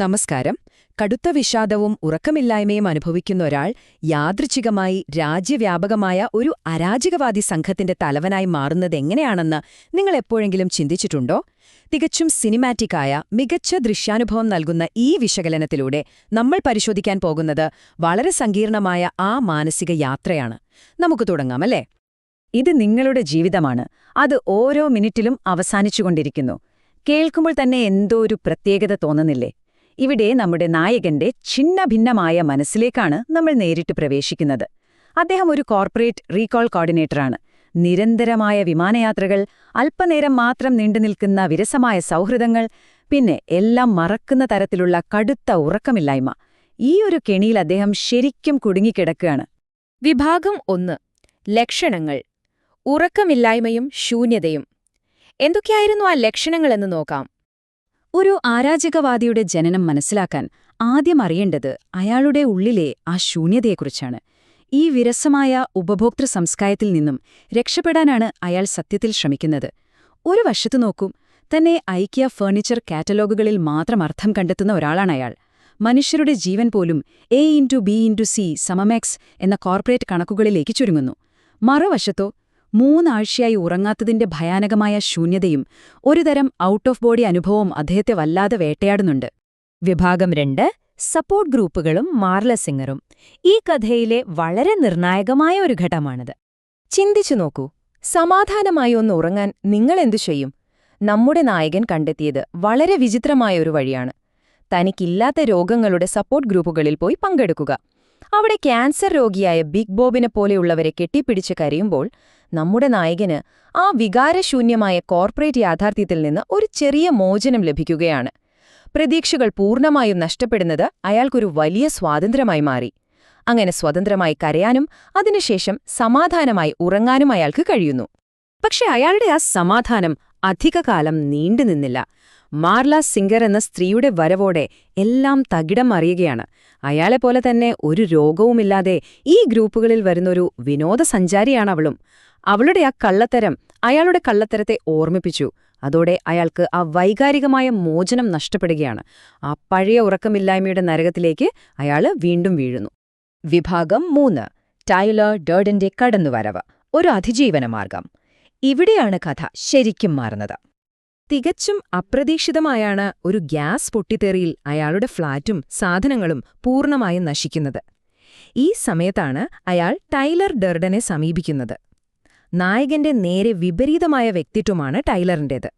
നമസ്കാരം. കടുത്ത വിഷാദവും ഉറക്കമില്ലായ്മയും അനുഭവിക്കുന്ന ഒരാൾ യാദൃച്ഛികമായി രാജ്യവ്യാപകമായ ഒരു അരാജകവാദി സംഘത്തിന്റെ തലവനായി മാറുന്നതെങ്ങനെയാണെന്ന് നിങ്ങൾ എപ്പോഴെങ്കിലും ചിന്തിച്ചിട്ടുണ്ടോ? തികച്ചും സിനിമാറ്റിക്കായ മികച്ച ദൃശ്യാനുഭവം നൽകുന്ന ഈ വിശകലനത്തിലൂടെ നമ്മൾ പരിശോധിക്കാൻ പോകുന്നത് വളരെ സങ്കീർണമായ ആ മാനസിക യാത്രയാണ്. നമുക്ക് തുടങ്ങാമല്ലേ? ഇത് നിങ്ങളുടെ ജീവിതമാണ്. അത് ഓരോ മിനിറ്റിലും അവസാനിച്ചുകൊണ്ടിരിക്കുന്നു. കേൾക്കുമ്പോൾ തന്നെ എന്തോ ഒരു പ്രത്യേകത തോന്നുന്നില്ലേ? ഇവിടെ നമ്മുടെ നായകന്റെ ഛിന്നഭിന്നമായ മനസ്സിലേക്കാണ് നമ്മൾ നേരിട്ട് പ്രവേശിക്കുന്നത്. അദ്ദേഹം ഒരു കോർപ്പറേറ്റ് റീകോൾ കോർഡിനേറ്ററാണ്. നിരന്തരമായ വിമാനയാത്രകൾ, അല്പനേരം മാത്രം നീണ്ടുനിൽക്കുന്ന വിരസമായ സൗഹൃദങ്ങൾ, പിന്നെ എല്ലാം മറക്കുന്ന തരത്തിലുള്ള കടുത്ത ഉറക്കമില്ലായ്മ. ഈ ഒരു കെണിയിൽ അദ്ദേഹം ശരിക്കും കുടുങ്ങിക്കിടക്കുകയാണ്. വിഭാഗം 1. ലക്ഷണങ്ങൾ. ഉറക്കമില്ലായ്മയും ശൂന്യതയും. എന്തൊക്കെയായിരുന്നു ആ ലക്ഷണങ്ങളെന്ന് നോക്കാം. ഒരു അരാജകവാദിയുടെ ജനനം മനസ്സിലാക്കാൻ ആദ്യം അറിയേണ്ടത് അയാളുടെ ഉള്ളിലെ ആ ശൂന്യതയെക്കുറിച്ചാണ്. ഈ വിരസമായ ഉപഭോക്തൃ സംസ്കാരത്തിൽ നിന്നും രക്ഷപ്പെടാനാണ് അയാൾ സത്യത്തിൽ ശ്രമിക്കുന്നത്. ഒരു വശത്തു നോക്കൂ, തന്നെ ഐക്യ ഫർണിച്ചർ കാറ്റലോഗുകളിൽ മാത്രം അർത്ഥം കണ്ടെത്തുന്ന ഒരാളാണയാൾ. മനുഷ്യരുടെ ജീവൻ പോലും A*B*C എന്ന കോർപ്പറേറ്റ് കണക്കുകളിലേക്ക് ചുരുങ്ങുന്നു. മറുവശത്തോ 3 ആഴ്ചയായി ഉറങ്ങാത്തതിന്റെ ഭയാനകമായ ശൂന്യതയും ഒരുതരം ഔട്ട് ഓഫ് ബോഡി അനുഭവവും അദ്ദേഹത്തെ വല്ലാതെ വേട്ടയാടുന്നുണ്ട്. വിഭാഗം 2. സപ്പോർട്ട് ഗ്രൂപ്പുകളും മാർലസിംഗറും. ഈ കഥയിലെ വളരെ നിർണായകമായ ഒരു ഘട്ടമാണിത്. ചിന്തിച്ചു നോക്കൂ, സമാധാനമായി ഒന്ന് ഉറങ്ങാൻ നിങ്ങളെന്തു ചെയ്യും? നമ്മുടെ നായകൻ കണ്ടെത്തിയത് വളരെ വിചിത്രമായ ഒരു വഴിയാണ്. തനിക്കില്ലാത്ത രോഗങ്ങളുടെ സപ്പോർട്ട് ഗ്രൂപ്പുകളിൽ പോയി പങ്കെടുക്കുക. അവിടെ ക്യാൻസർ രോഗിയായ ബിഗ് ബോബിനെ പോലെയുള്ളവരെ കെട്ടിപ്പിടിച്ച് കരയുമ്പോൾ നമ്മുടെ നായകന് ആ വികാരശൂന്യമായ കോർപ്പറേറ്റ് യാഥാർത്ഥ്യത്തിൽ നിന്ന് ഒരു ചെറിയ മോചനം ലഭിക്കുകയാണ്. പ്രതീക്ഷകൾ പൂർണ്ണമായും നഷ്ടപ്പെടുന്നത് അയാൾക്കൊരു വലിയ സ്വാതന്ത്ര്യമായി മാറി. അങ്ങനെ സ്വതന്ത്രമായി കരയാനും അതിനുശേഷം സമാധാനമായി ഉറങ്ങാനും അയാൾക്ക് കഴിയുന്നു. പക്ഷെ അയാളുടെ ആ സമാധാനം അധികകാലം നീണ്ടുനിന്നില്ല. മാർല സിംഗർ എന്ന സ്ത്രീയുടെ വരവോടെ എല്ലാം തകിടം മറിയുകയാണ്. അയാളെപ്പോലെ തന്നെ ഒരു രോഗവുമില്ലാതെ ഈ ഗ്രൂപ്പുകളിൽ വരുന്നൊരു വിനോദസഞ്ചാരിയാണവളും. അവളുടെ ആ കള്ളത്തരം അയാളുടെ കള്ളത്തരത്തെ ഓർമ്മിപ്പിച്ചു. അതോടെ അയാൾക്ക് ആ വൈകാരികമായ മോചനം നഷ്ടപ്പെടുകയാണ്. ആ പഴയ ഉറക്കമില്ലായ്മയുടെ നരകത്തിലേക്ക് അയാള് വീണ്ടും വീഴുന്നു. വിഭാഗം 3. ടൈലർ ഡർഡന്റെ കടന്നുവരവ്, ഒരു അതിജീവനമാർഗം. ഇവിടെയാണ് കഥ ശരിക്കും മാറുന്നത്. തികച്ചും അപ്രതീക്ഷിതമായാണ് ഒരു ഗ്യാസ് പൊട്ടിത്തെറിയിൽ അയാളുടെ ഫ്ളാറ്റും സാധനങ്ങളും പൂർണ്ണമായും നശിക്കുന്നത്. ഈ സമയത്താണ് അയാൾ ടൈലർ ഡർഡനെ സമീപിക്കുന്നത്. നായകന്റെ നേരെ വിപരീതമായ വ്യക്തിത്വമാണ് ടൈലറിന്റേത്.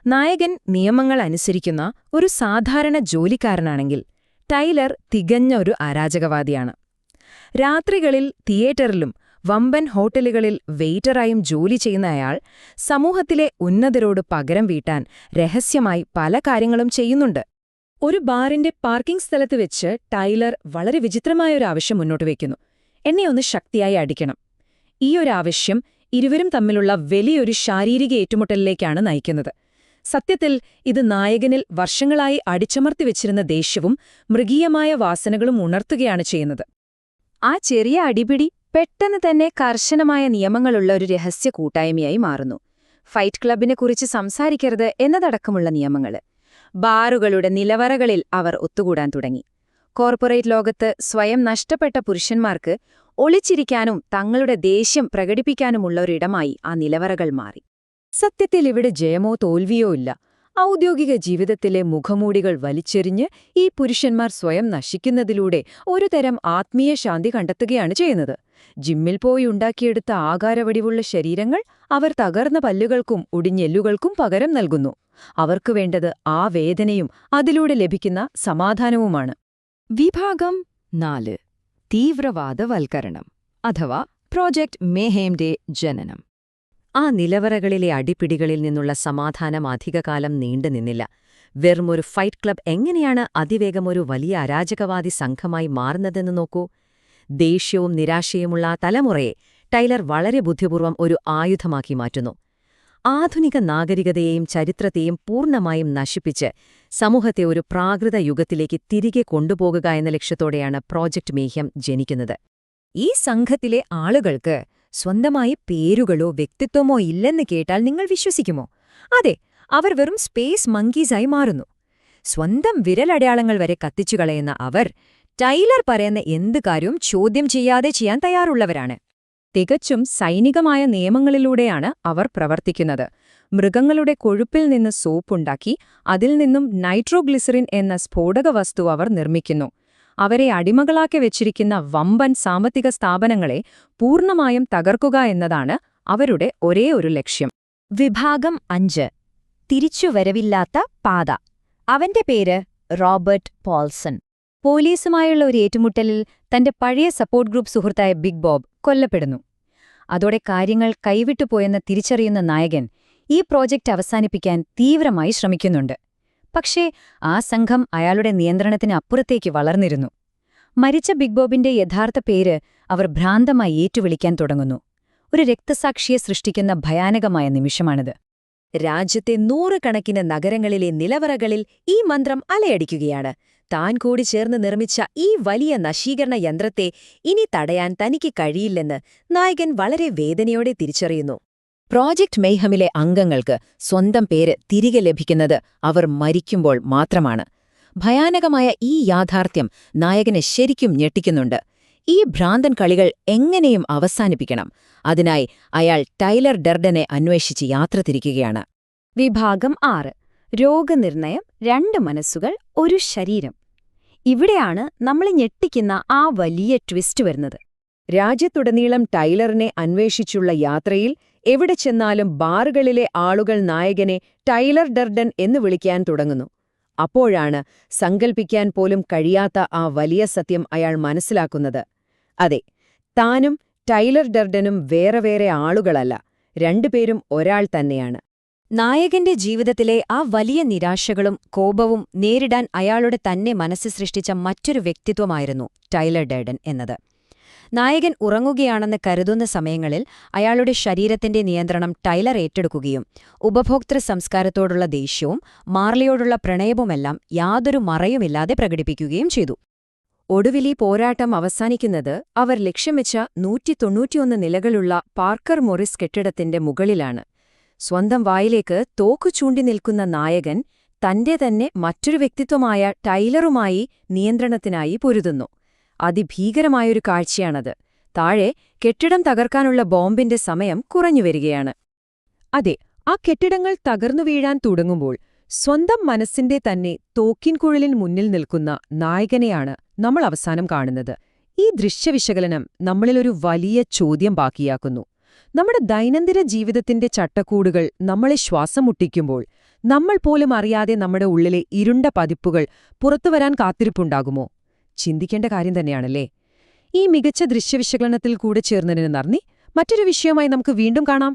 നായകൻ നിയമങ്ങൾ അനുസരിക്കുന്ന ഒരു സാധാരണ ജോലിക്കാരനാണെങ്കിൽ ടൈലർ തികഞ്ഞ ഒരു അരാജകവാദിയാണ്. രാത്രികളിൽ തിയേറ്ററിലും വമ്പൻ ഹോട്ടലുകളിൽ വെയിറ്ററായും ജോലി ചെയ്യുന്ന അയാൾ സമൂഹത്തിലെ ഉന്നതരോട് പകരം വീട്ടാൻ രഹസ്യമായി പല കാര്യങ്ങളും ചെയ്യുന്നുണ്ട്. ഒരു ബാറിന്റെ പാർക്കിംഗ് സ്ഥലത്ത് വെച്ച് ടൈലർ വളരെ വിചിത്രമായൊരു ആവശ്യം മുന്നോട്ട് വയ്ക്കുന്നു. എന്നെ ഒന്ന് ശക്തിയായി അടിക്കണം. ഈയൊരാവശ്യം ഇരുവരും തമ്മിലുള്ള വലിയൊരു ശാരീരിക ഏറ്റുമുട്ടലിലേക്കാണ് നയിക്കുന്നത്. സത്യത്തിൽ ഇത് നായകനിൽ വർഷങ്ങളായി അടിച്ചമർത്തിവെച്ചിരുന്ന ദേഷ്യവും മൃഗീയമായ വാസനകളും ഉണർത്തുകയാണ് ചെയ്യുന്നത്. ആ ചെറിയ അടിപിടി പെട്ടെന്ന് തന്നെ കർശനമായ നിയമങ്ങളുള്ള ഒരു രഹസ്യ കൂട്ടായ്മയായി മാറുന്നു. ഫൈറ്റ് ക്ലബിനെക്കുറിച്ച് സംസാരിക്കരുത് എന്നതടക്കമുള്ള നിയമങ്ങൾ. ബാറുകളുടെ നിലവറകളിൽ അവർ ഒത്തുകൂടാൻ തുടങ്ങി. കോർപ്പറേറ്റ് ലോകത്ത് സ്വയം നഷ്ടപ്പെട്ട പുരുഷന്മാർക്ക് ഒളിച്ചിരിക്കാനും തങ്ങളുടെ ദേഷ്യം പ്രകടിപ്പിക്കാനുമുള്ള ഒരിടമായി ആ നിലവറകൾ മാറി. സത്യത്തിൽ ഇവിടെ ജയമോ തോൽവിയോ ഇല്ല. ഔദ്യോഗിക ജീവിതത്തിലെ മുഖമൂടികൾ വലിച്ചെറിഞ്ഞ് ഈ പുരുഷന്മാർ സ്വയം നശിക്കുന്നതിലൂടെ ഒരുതരം ആത്മീയ ശാന്തി കണ്ടെത്തുകയാണ് ചെയ്യുന്നത്. ജിമ്മിൽ പോയി ഉണ്ടാക്കിയെടുത്ത ആകാരവടിവുള്ള ശരീരങ്ങൾ അവർ തകർന്ന പല്ലുകൾക്കും ഒടിഞ്ഞെല്ലുകൾക്കും പകരം നൽകുന്നു. അവർക്ക് വേണ്ടത് ആ വേദനയും അതിലൂടെ ലഭിക്കുന്ന സമാധാനവുമാണ്. വിഭാഗം 4. തീവ്രവാദവൽക്കരണം അഥവാ പ്രോജക്ട് മേഹേമിന്റെ ജനനം. ആ നിലവറകളിലെ അടിപിടികളിൽ നിന്നുള്ള സമാധാനം അധികകാലം നീണ്ടുനിന്നില്ല. വെറുമൊരു ഫൈറ്റ് ക്ലബ് എങ്ങനെയാണ് അതിവേഗം ഒരു വലിയ അരാജകവാദി സംഘമായി മാറുന്നതെന്ന് നോക്കൂ. ദേഷ്യവും നിരാശയുമുള്ള ആ തലമുറയെ ടൈലർ വളരെ ബുദ്ധിപൂർവ്വം ഒരു ആയുധമാക്കി മാറ്റുന്നു. ആധുനിക നാഗരികതയെയും ചരിത്രത്തെയും പൂർണ്ണമായും നശിപ്പിച്ച് സമൂഹത്തെ ഒരു പ്രാകൃത യുഗത്തിലേക്ക് തിരികെ കൊണ്ടുപോകുക എന്ന ലക്ഷ്യത്തോടെയാണ് പ്രോജക്ട് മേഹ്യം ജനിക്കുന്നത്. ഈ സംഘത്തിലെ ആളുകൾക്ക് സ്വന്തമായി പേരുകളോ വ്യക്തിത്വമോ ഇല്ലെന്ന് കേട്ടാൽ നിങ്ങൾ വിശ്വസിക്കുമോ? അതെ, അവർ വെറും സ്പേസ് മങ്കീസായി മാറുന്നു. സ്വന്തം വിരലടയാളങ്ങൾ വരെ കത്തിച്ചു കളയുന്ന അവർ ടൈലർ പറയുന്ന എന്ത് കാര്യവും ചോദ്യം ചെയ്യാതെ ചെയ്യാൻ തയ്യാറുള്ളവരാണ്. തികച്ചും സൈനികമായ നിയമങ്ങളിലൂടെയാണ് അവർ പ്രവർത്തിക്കുന്നത്. മൃഗങ്ങളുടെ കൊഴുപ്പിൽ നിന്ന് സോപ്പുണ്ടാക്കി അതിൽ നിന്നും നൈട്രോഗ്ലിസറിൻ എന്ന സ്ഫോടക വസ്തു അവർ നിർമ്മിക്കുന്നു. അവരെ അടിമകളാക്കി വെച്ചിരിക്കുന്ന വമ്പൻ സാമ്പത്തിക സ്ഥാപനങ്ങളെ പൂർണ്ണമായും തകർക്കുക എന്നതാണ് അവരുടെ ഒരേ ഒരു ലക്ഷ്യം. വിഭാഗം 5. തിരിച്ചുവരവില്ലാത്ത പാത. അവന്റെ പേര് റോബർട്ട് പോൾസൺ. പോലീസുമായുള്ള ഒരു ഏറ്റുമുട്ടലിൽ തന്റെ പഴയ സപ്പോർട്ട് ഗ്രൂപ്പ് സുഹൃത്തായ ബിഗ് ബോബ് കൊല്ലപ്പെടുന്നു. അതോടെ കാര്യങ്ങൾ കൈവിട്ടുപോയെന്ന് തിരിച്ചറിയുന്ന നായകൻ ഈ പ്രോജക്റ്റ് അവസാനിപ്പിക്കാൻ തീവ്രമായി ശ്രമിക്കുന്നുണ്ട്. പക്ഷേ ആ സംഘം അയാളുടെ നിയന്ത്രണത്തിന് അപ്പുറത്തേക്ക് വളർന്നിരുന്നു. മരിച്ച ബിഗ് ബോബിന്റെ യഥാർത്ഥ പേര് അവർ ഭ്രാന്തമായി ഏറ്റുവിളിക്കാൻ തുടങ്ങുന്നു. ഒരു രക്തസാക്ഷിയെ സൃഷ്ടിക്കുന്ന ഭയാനകമായ നിമിഷമാണിത്. രാജ്യത്തെ നൂറുകണക്കിന് നഗരങ്ങളിലെ നിലവറകളിൽ ഈ മന്ത്രം അലയടിക്കുകയാണ്. താൻ കൂടി ചേർന്ന് നിർമ്മിച്ച ഈ വലിയ നശീകരണ യന്ത്രത്തെ ഇനി തടയാൻ തനിക്ക് കഴിയില്ലെന്ന് നായകൻ വളരെ വേദനയോടെ തിരിച്ചറിയുന്നു. പ്രോജക്റ്റ് മെയ്ഹമിലെ അംഗങ്ങൾക്ക് സ്വന്തം പേര് തിരികെ ലഭിക്കുന്നത് അവർ മരിക്കുമ്പോൾ മാത്രമാണ്. ഭയാനകമായ ഈ യാഥാർത്ഥ്യം നായകനെ ശരിക്കും ഞെട്ടിക്കുന്നുണ്ട്. ഈ ഭ്രാന്തൻ കളികൾ എങ്ങനെയും അവസാനിപ്പിക്കണം. അതിനായി അയാൾ ടൈലർ ഡർഡനെ അന്വേഷിച്ച് യാത്ര തിരിക്കുകയാണ്. വിഭാഗം 6. രോഗനിർണയം, 2 മനസ്സുകൾ, ഒരു ശരീരം. ഇവിടെയാണ് നമ്മളെ ഞെട്ടിക്കുന്ന ആ വലിയ ട്വിസ്റ്റ് വരുന്നത്. രാജ്യത്തുടനീളം ടൈലറിനെ അന്വേഷിച്ചുള്ള യാത്രയിൽ എവിടെ ചെന്നാലും ബാറുകളിലെ ആളുകൾ നായകനെ ടൈലർ ഡർഡൻ എന്ന് വിളിക്കാൻ തുടങ്ങുന്നു. അപ്പോഴാണ് സങ്കൽപ്പിക്കാൻ പോലും കഴിയാത്ത ആ വലിയ സത്യം അയാൾ മനസ്സിലാക്കുന്നത്. അതെ, താനും ടൈലർ ഡർഡനും വേറെ വേറെ ആളുകളല്ല, രണ്ടുപേരും ഒരാൾ തന്നെയാണ്. നായകന്റെ ജീവിതത്തിലെ ആ വലിയ നിരാശകളും കോപവും നേരിടാൻ അയാളുടെ തന്നെ മനസ്സ് സൃഷ്ടിച്ച മറ്റൊരു വ്യക്തിത്വമായിരുന്നു ടൈലർ ഡർഡൻ എന്നത്. നായകൻ ഉറങ്ങുകയാണെന്ന് കരുതുന്ന സമയങ്ങളിൽ അയാളുടെ ശരീരത്തിന്റെ നിയന്ത്രണം ടൈലർ ഏറ്റെടുക്കുകയും ഉപഭോക്തൃ സംസ്കാരത്തോടുള്ള ദേഷ്യവും മാർലിയോടുള്ള പ്രണയവുമെല്ലാം യാതൊരു മറയുമില്ലാതെ പ്രകടിപ്പിക്കുകയും ചെയ്തു. ഒടുവിൽ ഈ പോരാട്ടം അവസാനിക്കുന്നത് അവർ ലക്ഷ്യം വെച്ച 191 നിലകളുള്ള പാർക്കർ മൊറിസ് കെട്ടിടത്തിന്റെ മുകളിലാണ്. സ്വന്തം വായിലേക്ക് തോക്കു ചൂണ്ടി നിൽക്കുന്ന നായകൻ തന്റെ തന്നെ മറ്റൊരു വ്യക്തിത്വമായ ടൈലറുമായി നിയന്ത്രണത്തിനായി പൊരുതുന്നു. അതിഭീകരമായൊരു കാഴ്ചയാണത്. താഴെ കെട്ടിടം തകർക്കാനുള്ള ബോംബിന്റെ സമയം കുറഞ്ഞുവരികയാണ്. അതെ, ആ കെട്ടിടങ്ങൾ തകർന്നു വീഴാൻ തുടങ്ങുമ്പോൾ സ്വന്തം മനസ്സിന്റെ തന്നെ തോക്കിൻകുഴലിൻ മുന്നിൽ നിൽക്കുന്ന നായകനെയാണ് നമ്മൾ അവസാനം കാണുന്നത്. ഈ ദൃശ്യവിശകലനം നമ്മളിലൊരു വലിയ ചോദ്യം ബാക്കിയാക്കുന്നു. നമ്മുടെ ദൈനംദിന ജീവിതത്തിന്റെ ചട്ടക്കൂടുകൾ നമ്മളെ ശ്വാസം മുട്ടിക്കുമ്പോൾ നമ്മൾ പോലും അറിയാതെ നമ്മുടെ ഉള്ളിലെ ഇരുണ്ട പതിപ്പുകൾ പുറത്തുവരാൻ കാത്തിരിപ്പുണ്ടാകുമോ? ചിന്തിക്കേണ്ട കാര്യം തന്നെയാണല്ലേ? ഈ മികച്ച ദൃശ്യവിശകലനത്തിൽ കൂടെ ചേർന്നതിന് നന്ദി. മറ്റൊരു വിഷയവുമായി നമുക്ക് വീണ്ടും കാണാം.